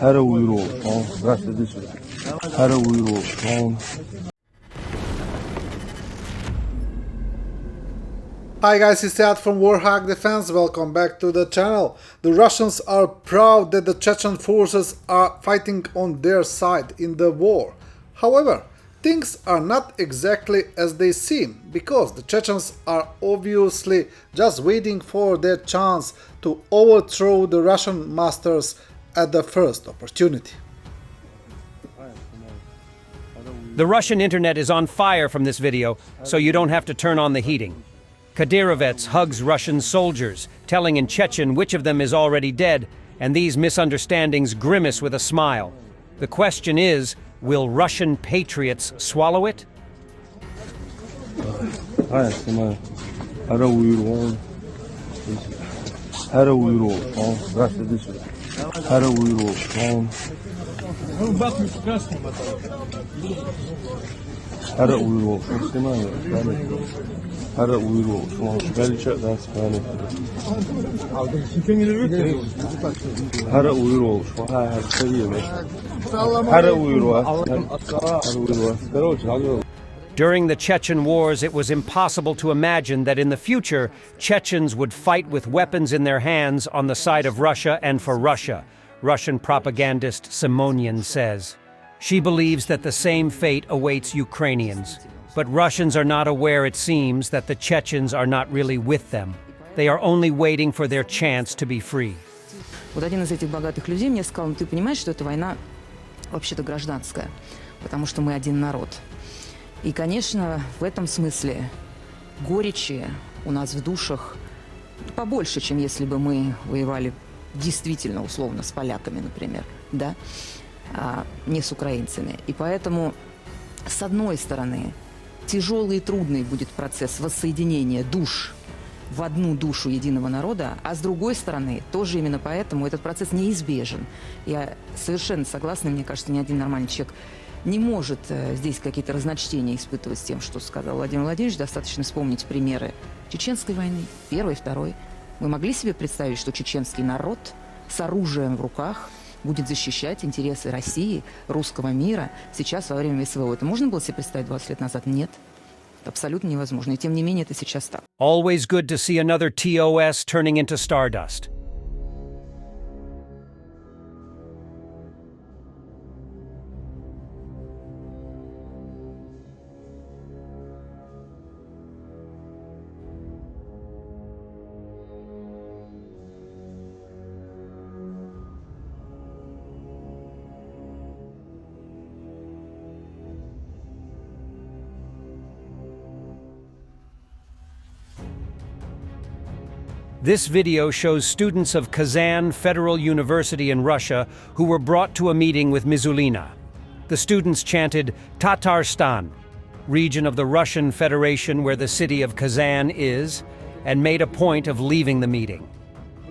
Her uyruğu, gazetesi. Her uyruğu, Hi guys, it's Ed from Warthog Defense. Welcome back to the channel. The Russians are proud that the Chechen forces are fighting on their side in the war. However, things are not exactly as they seem, because the Chechens are obviously just waiting for their chance to overthrow the Russian masters at the first opportunity. The Russian internet is on fire from this video, so you don't have to turn on the heating. Kadyrovets hugs Russian soldiers, telling in Chechen which of them is already dead, and these misunderstandings grimace with a smile. The question is, will Russian patriots swallow it? During the Chechen Wars, it was impossible to imagine that in the future, Chechens would fight with weapons in their hands on the side of Russia and for Russia, Russian propagandist Simonian says. She believes that the same fate awaits Ukrainians. But Russians are not aware, it seems, that the Chechens are not really with them. They are only waiting for their chance to be free. Вот один из этих богатых людей мне сказал: ну ты понимаешь, что эта война вообще-то гражданская, потому что мы один народ. И, конечно, в этом смысле горечи у нас в душах побольше, чем если бы мы воевали действительно, условно, с поляками, например, да, не с украинцами. И поэтому, с одной стороны, тяжелый и трудный будет процесс воссоединения душ в одну душу единого народа, а с другой стороны, тоже именно поэтому этот процесс неизбежен. Я совершенно согласна, мне кажется, ни один нормальный человек не может здесь какие-то разночтения испытывать с тем, что сказал Владимир Владимирович. Достаточно вспомнить примеры Чеченской войны, Первой и Второй. Мы могли себе представить, что чеченский народ с оружием в руках будет защищать интересы России, русского мира сейчас во время СВО? Это можно было себе представить 20 лет назад? Нет. Это абсолютно невозможно. И тем не менее это сейчас так. Always good to see another TOS turning into stardust. This video shows students of Kazan Federal University in Russia who were brought to a meeting with Mizulina. The students chanted Tatarstan, region of the Russian Federation where the city of Kazan is, and made a point of leaving the meeting.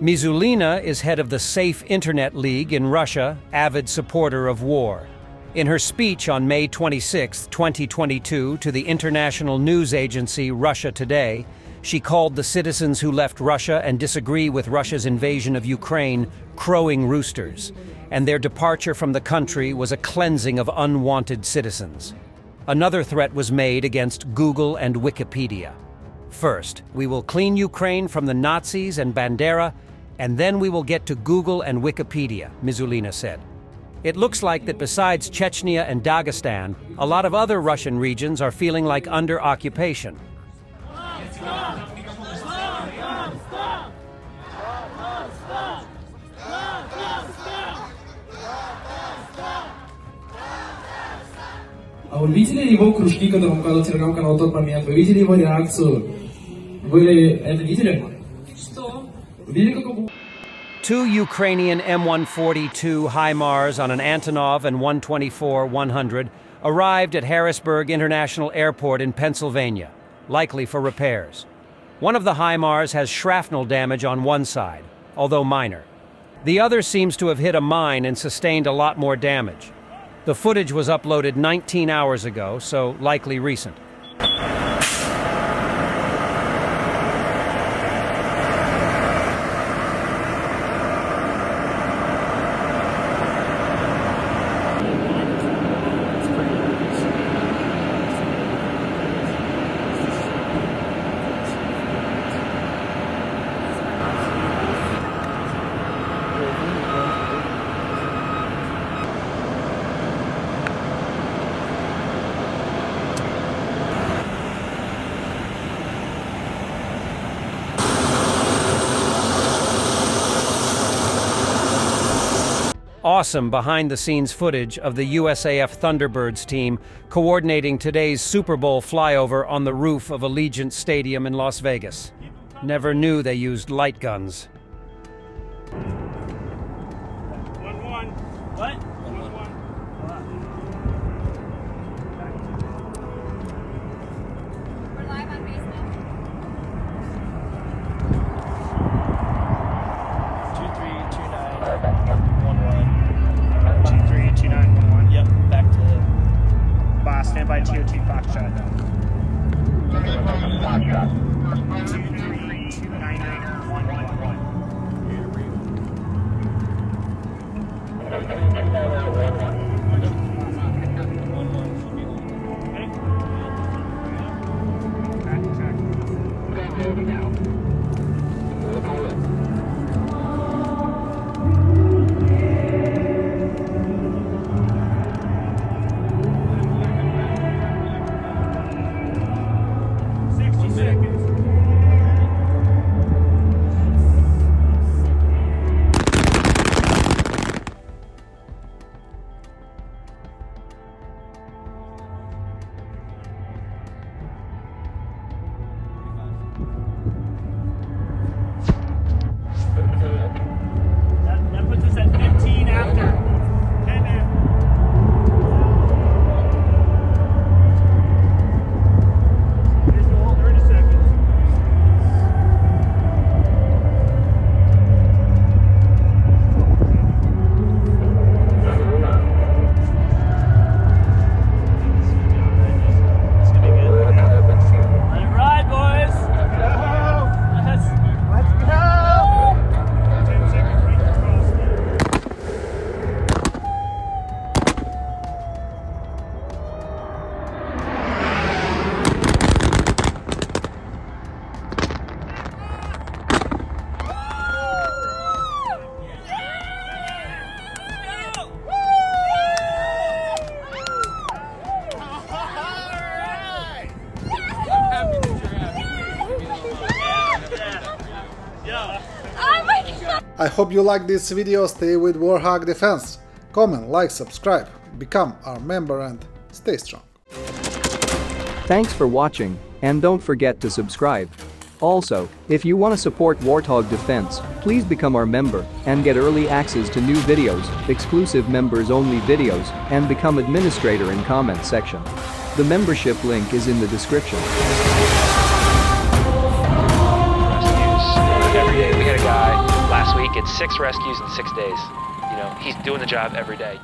Mizulina is head of the Safe Internet League in Russia, avid supporter of war. In her speech on May 26, 2022, to the international news agency Russia Today, she called the citizens who left Russia and disagree with Russia's invasion of Ukraine crowing roosters, and their departure from the country was a cleansing of unwanted citizens. Another threat was made against Google and Wikipedia. First, we will clean Ukraine from the Nazis and Bandera, and then we will get to Google and Wikipedia, Mizulina said. It looks like that besides Chechnya and Dagestan, a lot of other Russian regions are feeling like under occupation. А вы видели его кружки, когда он показал телеграм-канал в тот момент? Вы видели его реакцию? Вы это видели? Что? Видели, как он... Two Ukrainian M142 HIMARS on an Antonov and 124-100 arrived at Harrisburg International Airport in Pennsylvania, likely for repairs. One of the HIMARS has shrapnel damage on one side, although minor. The other seems to have hit a mine and sustained a lot more damage. The footage was uploaded 19 hours ago, so likely recent. Awesome behind-the-scenes footage of the USAF Thunderbirds team coordinating today's Super Bowl flyover on the roof of Allegiant Stadium in Las Vegas. Never knew they used light guns. 1-1. What? 1-1. We're live on Facebook. 232911. 232911. Yep, back to boss. Stand by TOT Foxtrot. 232911. That puts us at 15 after. 10 in. Visual, 30 seconds. It's gonna be good. Let it ride, boys. Let's go. 10 seconds, right across. I hope you like this video. Stay with Warthog Defense. Comment, like, subscribe, become our member and stay strong. Thanks for watching, and don't forget to subscribe. Also, if you want to support Warthog Defense, please become our member and get early access to new videos, exclusive members-only videos, and become administrator in comment section. The membership link is in the description. Every day. We had a guy last week, it's 6 rescues in 6 days. You know, he's doing the job every day.